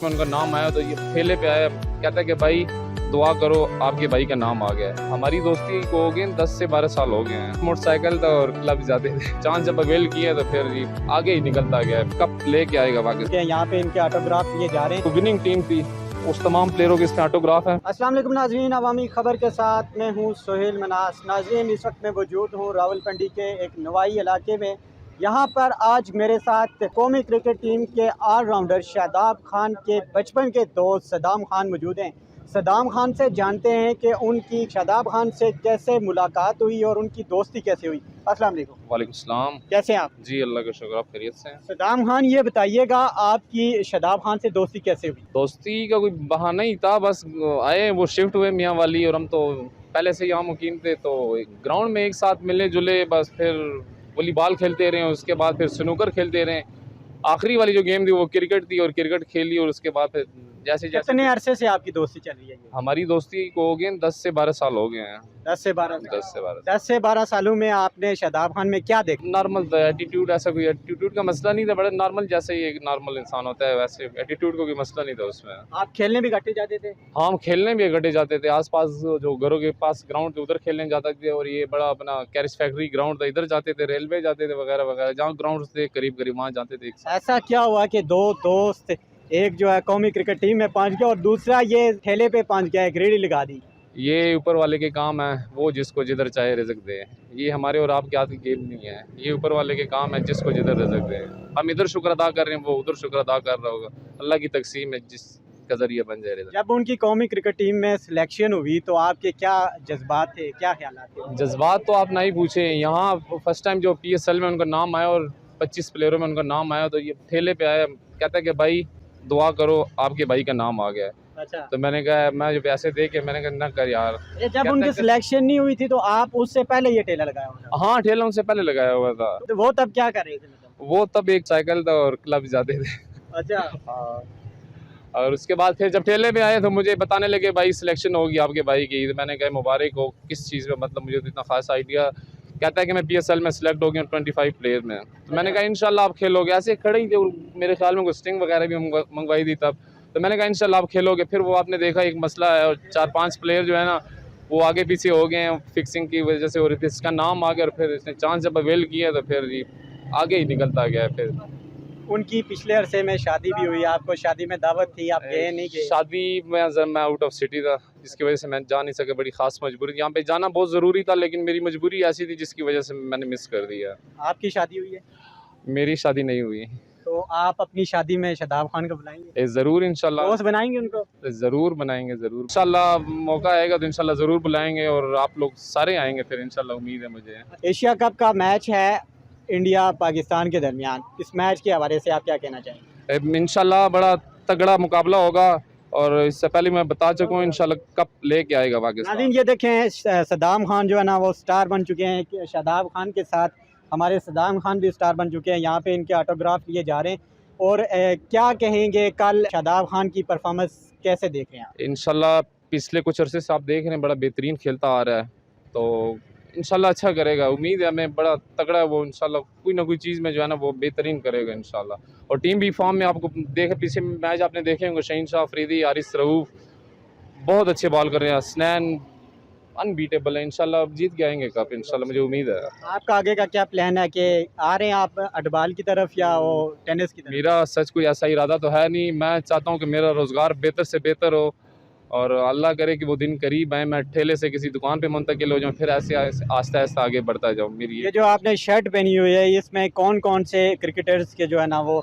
में उनका नाम आया तो ये ठेले पे आया, कहता है कि भाई दुआ करो आपके भाई का नाम आ गया है। हमारी दोस्ती को हो गए 10 से 12 साल हो गए हैं। मोटरसाइकिल था और क्लब जाते थे। चांस जब अवेल किया तो फिर जी आगे ही निकलता गया। कब लेके आएगा पाकिस्तान। यहाँ पे इनके ऑटोग्राफ लिए जा रहे हैं। तो विनिंग टीम थी, उस तमाम प्लेयरों के इसमें ऑटोग्राफ है। अस्सलाम वालेकुम नाज़रीन, अवामी खबर के साथ मैं हूँ सोहेल मनास। नाज़रीन, इस वक्त मैं मौजूद हूँ रावलपिंडी के एक नवाई इलाके में। यहाँ पर आज मेरे साथ कौमी क्रिकेट टीम के ऑलराउंडर शादाब खान के बचपन के दोस्त सदाम खान मौजूद हैं। सदाम खान से जानते हैं कि उनकी शादाब खान से कैसे मुलाकात हुई और उनकी दोस्ती कैसे हुई। अस्सलाम वालेकुम। वालेकुम सलाम। कैसे हैं आप? जी अल्लाह का शुक्र, आप खैरियत से हैं? सदाम खान, ये बताइएगा आपकी शादाब खान से दोस्ती कैसे हुई? दोस्ती का कोई बहाना ही था, बस आए वो शिफ्ट हुए मियाँ वाली और हम तो पहले से यहाँ मुकीम थे, तो ग्राउंड में एक साथ मिले जुले, बस फिर वॉलीबॉल खेलते रहे, उसके बाद फिर स्नूकर खेलते रहे। आखिरी वाली जो गेम थी वो क्रिकेट थी और क्रिकेट खेली और उसके बाद फिर जैसे जैसे कितने अरसे से आपकी दोस्ती चल रही है? हमारी दोस्ती को हो गए 10 से 12 साल हो गए हैं। 10 से 12 10 से 12 सालों में आपने शादाब खान में क्या देखा? नॉर्मल था एटीट्यूड, ऐसा कोई एटीट्यूड का मसला नहीं था, बड़ा नॉर्मल जैसे ही एक नॉर्मल इंसान होता है वैसे एटीट्यूड को कोई मसला नहीं था उसमें। आप खेलने भी इकट्ठे जाते थे? हाँ, हम खेलने भी इकट्ठे जाते थे। आसपास जो घरों के पास ग्राउंड थे उधर खेलने जाते थे, और ये बड़ा अपना कैरिस फैक्ट्री ग्राउंड था, इधर जाते थे, रेलवे जाते थे वगैरह वगैरह, जहाँ ग्राउंड थे करीब करीब वहाँ जाते थे। ऐसा क्या हुआ कि दो दोस्त, एक जो है कौमी क्रिकेट टीम में पहुंच गया और दूसरा ये ठेले पे पहुंच गया, एक रेडी लगा दी? ये ऊपर वाले के काम है, वो जिसको जिधर चाहे रिज़्क दे। ये हमारे और आपके हाथ की गेम नहीं है, ये ऊपर वाले के काम है, जिसको जिधर रिज़्क दे। हम इधर शुक्र अदा कर रहे हैं, वो उधर शुक्र अदा कर रहा होगा। अल्लाह की तकसीम है, जिस का जरिए बन जाए रिज़्क। जब उनकी कौमी क्रिकेट टीम में सिलेक्शन हुई तो आपके क्या जज्बात थे, क्या ख्यालात थे? जज्बात तो आप ना ही पूछे। यहाँ फर्स्ट टाइम जो PSL में उनका नाम आया और 25 प्लेयरों में उनका नाम आया, तो ये ठेले पे आया, कहता है कि भाई दुआ करो आपके भाई का नाम आ गया है। अच्छा। तो मैंने कहा, मैं जब ऐसे देखे मैंने कहा ना कर यार। जब उनकी सिलेक्शन नहीं हुई थी तो आप उससे पहले ये ठेला लगाया हुआ? हाँ, ठेला उनसे पहले लगाया हुआ था। तो वो तब क्या कर रहे थे? वो तब एक साइकिल था और क्लब जाते थे। अच्छा। हाँ। और उसके बाद फिर जब ठेले पे आए तो मुझे बताने लगे भाई सिलेक्शन होगी आपके भाई की। तो मैंने कहा मुबारक हो। किस चीज़ में, मतलब मुझे तो इतना खास आइडिया। कहता है कि मैं PSL में सिलेक्ट हो गया 25 प्लेयर में। तो मैंने कहा इंशाल्लाह आप खेलोगे। ऐसे खड़े ही थे, मेरे ख्याल में कोई स्टिंग वगैरह भी मंगवाई थी तब। तो मैंने कहा इंशाल्लाह आप खेलोगे। फिर वो आपने देखा एक मसला है, और 4-5 प्लेयर जो है ना वो आगे पीछे हो गए हैं फिक्सिंग की वजह से, और इसका नाम आ गया। और फिर इसने चांस जब अवेल किया तो फिर आगे ही निकलता गया। फिर उनकी पिछले अरसे में शादी भी हुई, आपको शादी में दावत थी, आप गए नहीं गए? शादी में मैं आउट ऑफ सिटी था, जिसकी वजह से मैं जा नहीं सका। बड़ी खास मजबूरी, यहाँ पे जाना बहुत ज़रूरी था, लेकिन मेरी मजबूरी ऐसी थी जिसकी वजह से मैंने मिस कर दिया। आपकी शादी हुई है? मेरी शादी नहीं हुई। तो आप अपनी शादी में शादाब खान को बुलाएंगे? ज़रूर इंशाल्लाह। दोस्त बनाएंगे उनको? ज़रूर बनाएंगे, ज़रूर इंशाल्लाह। मौका आएगा तो इंशाल्लाह ज़रूर बुलाएंगे, और आप लोग सारे आएंगे फिर इंशाल्लाह, उम्मीद है मुझे। एशिया कप का मैच है इंडिया पाकिस्तान के दरमियान, इस मैच के हवाले से आप क्या कहना चाहेंगे? इंशाल्लाह बड़ा तगड़ा मुकाबला होगा, और इससे पहले मैं बता चुका हूँ इंशाल्लाह कप लेके आएगा पाकिस्तान। नाज़रीन, ये देखें सदाम खान जो है ना वो स्टार बन चुके हैं। शादाब खान के साथ हमारे सदाम खान भी स्टार बन चुके हैं। यहाँ पे इनके ऑटोग्राफ लिए जा रहे हैं। और क्या कहेंगे, कल शादाब खान की परफॉर्मेंस कैसे देख रहे हैं आप? इंशाल्लाह पिछले कुछ अरसे से आप देख रहे हैं बड़ा बेहतरीन खेलता आ रहा है, तो इंशाल्लाह अच्छा करेगा। उम्मीद है हमें, बड़ा तगड़ा है वो। इंशाल्लाह कोई ना कोई चीज़ में जो है ना वो बेहतरीन करेगा इंशाल्लाह। और टीम भी फॉर्म में, आपको देखे पीछे मैच आपने देखे होंगे, शहीन शाह अफरीदी, आरिस रऊफ बहुत अच्छे बॉल कर रहे हैं। हसनैन अनबीटेबल है। इंशाल्लाह जीत के आएंगे कप इंशाल्लाह, मुझे उम्मीद है। आपका आगे का क्या प्लान है, कि आ रहे हैं आप अटबाल की तरफ या वो टेनिस की तरफ? मेरा सच कोई ऐसा इरादा तो है नहीं। मैं चाहता हूँ कि मेरा रोज़गार बेहतर से बेहतर हो, और अल्लाह करे कि वो दिन करीब आए, मैं ठेले से किसी दुकान पे मुंतकिल हो जाऊँ, फिर ऐसे आहिस्ता आहिस्ता आगे बढ़ता जाऊँ। मेरी ये जो आपने शर्ट पहनी हुई है, इसमें कौन कौन से क्रिकेटर्स के जो है ना वो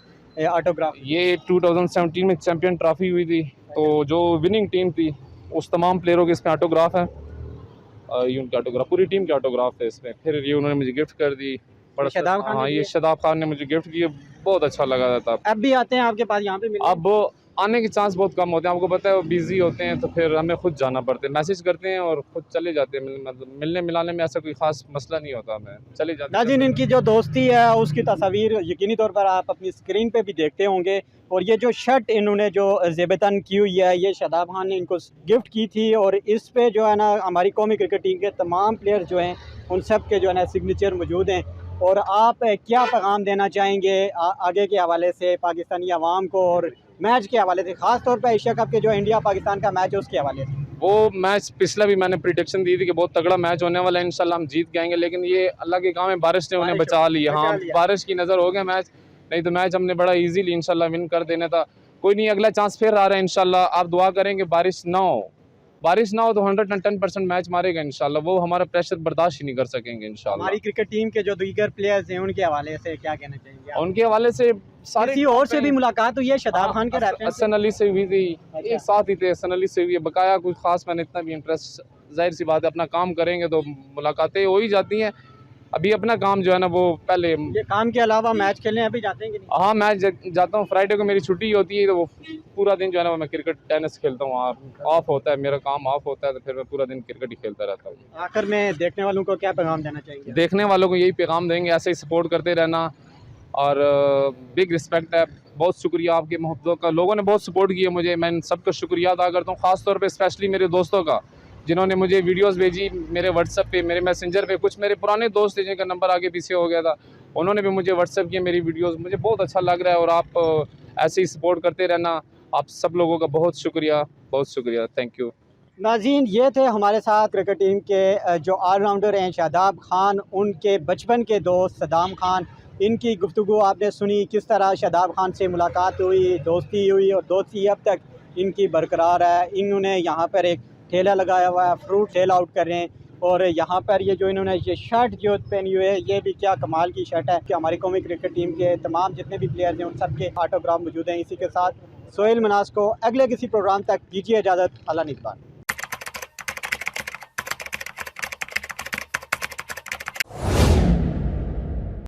ऑटोग्राफ? ये 2017 में चैम्पियन ट्रॉफी हुई थी, तो जो विनिंग टीम थी उस तमाम प्लेयरों के इसमें ऑटोग्राफ है। ये उनके ऑटोग्राफ, पूरी टीम के ऑटोग्राफ है इसमें। फिर ये उन्होंने मुझे गिफ्ट कर दी। बड़ा शादाब खान हाँ, ने ये शादाब खान ने मुझे गिफ्ट किया, बहुत अच्छा लगा था। अब भी आते हैं आपके पास यहाँ पे मिलने? अब आने के चांस बहुत कम होते हैं, आपको पता है वो बिजी होते हैं, तो फिर हमें खुद जाना पड़ता है। मैसेज करते हैं और खुद चले जाते हैं। मतलब मिलने मिलाने में ऐसा कोई खास मसला नहीं होता, हमें चले जाते हैं। नाज़रीन, इनकी जो दोस्ती है उसकी तस्वीर यकीनी तौर पर आप अपनी स्क्रीन पे भी देखते होंगे। और ये जो शर्ट इन्होंने जो ज़ेबतन की हुई है, ये शादाब खान ने इनको गिफ्ट की थी, और इस पे जो है ना हमारी कौमी क्रिकेट टीम के तमाम प्लेयर जो हैं उन सब के जो है ना सिग्नेचर मौजूद हैं। और आप क्या पैगाम देना चाहेंगे आगे के हवाले से पाकिस्तानी अवाम को और मैच के हवाले से, ख़ास तौर पर एशिया कप के जो इंडिया पाकिस्तान का मैच है उसके हवाले से? वो मैच पिछला भी मैंने प्रिडिक्शन दी थी कि बहुत तगड़ा मैच होने वाला है, इंशाल्लाह हम जीत जाएंगे, लेकिन ये अल्लाह के काम है, बारिश ने उन्हें बचा लिया। हाँ, बारिश की नज़र हो गया मैच, नहीं तो मैच हमने बड़ा इजीली इंशाल्लाह विन कर देना था। कोई नहीं, अगला चांस फिर आ रहा है इंशाल्लाह। आप दुआ करेंगे बारिश ना हो, बारिश ना हो तो 110% मैच मारेगा इंशाल्लाह। वो हमारा प्रेशर बर्दाश्त ही नहीं कर सकेंगे इंशाल्लाह। हमारी क्रिकेट टीम के जो दीगर प्लेयर्स हैं उनके हवाले से क्या कहना चाहेंगे आप? उनके हवाले से सारे किसी और से भी मुलाकात हुई है? शादाब खान के रहते हैं, हसन अली से हुई थी, एक साथ ही थे, हसन अली से हुई है। बकाया कुछ खास मैंने इतना भी इंटरेस्ट, जाहिर सी बात है अपना काम करेंगे तो मुलाकातें हो ही जाती हैं। अभी अपना काम जो है ना वो पहले, ये काम के अलावा मैच खेलने अभी जाते हैं कि नहीं? हाँ मैं जाता हूँ, फ्राइडे को मेरी छुट्टी होती है तो वो पूरा दिन जो है ना मैं क्रिकेट टेनिस खेलता हूँ। ऑफ होता है, मेरा काम ऑफ होता है तो फिर मैं पूरा दिन क्रिकेट ही खेलता रहता हूँ। आखिर में देखने वालों को क्या पैगाम देना चाहिए? देखने वालों को यही पैगाम देंगे, ऐसे ही सपोर्ट करते रहना और बिग रिस्पेक्ट है, बहुत शुक्रिया आपकी मोहब्बतों का। लोगों ने बहुत सपोर्ट किया मुझे, मैं इन सबका शुक्रिया अदा करता हूँ, ख़ास तौर पे स्पेशली मेरे दोस्तों का जिन्होंने मुझे वीडियोस भेजी मेरे व्हाट्सएप पे, मेरे मैसेंजर पे। कुछ मेरे पुराने दोस्त थे जिनका नंबर आगे पीछे हो गया था, उन्होंने भी मुझे व्हाट्सएप किया मेरी वीडियोस। मुझे बहुत अच्छा लग रहा है और आप ऐसे ही सपोर्ट करते रहना। आप सब लोगों का बहुत शुक्रिया, बहुत शुक्रिया, थैंक यू। नाज़रीन, ये थे हमारे साथ क्रिकेट टीम के जो ऑलराउंडर हैं शादाब खान, उनके बचपन के दोस्त सदाम खान। इनकी गुफ्तगू आपने सुनी, किस तरह शादाब खान से मुलाकात हुई, दोस्ती हुई और दोस्ती अब तक इनकी बरकरार है। इन्होंने यहाँ पर एक ठेला लगाया हुआ है, फ्रूट सेल आउट कर रहे हैं। और यहाँ पर ये जो इन्होंने ये शर्ट जो पहनी हुई है, ये भी क्या कमाल की शर्ट है कि हमारी कौमी क्रिकेट टीम के तमाम जितने भी प्लेयर्स हैं उन सब के ऑटोग्राफ मौजूद हैं। इसी के साथ सोहेल मनास को अगले किसी प्रोग्राम तक दीजिए इजाज़त। अल्लाह निगहबान।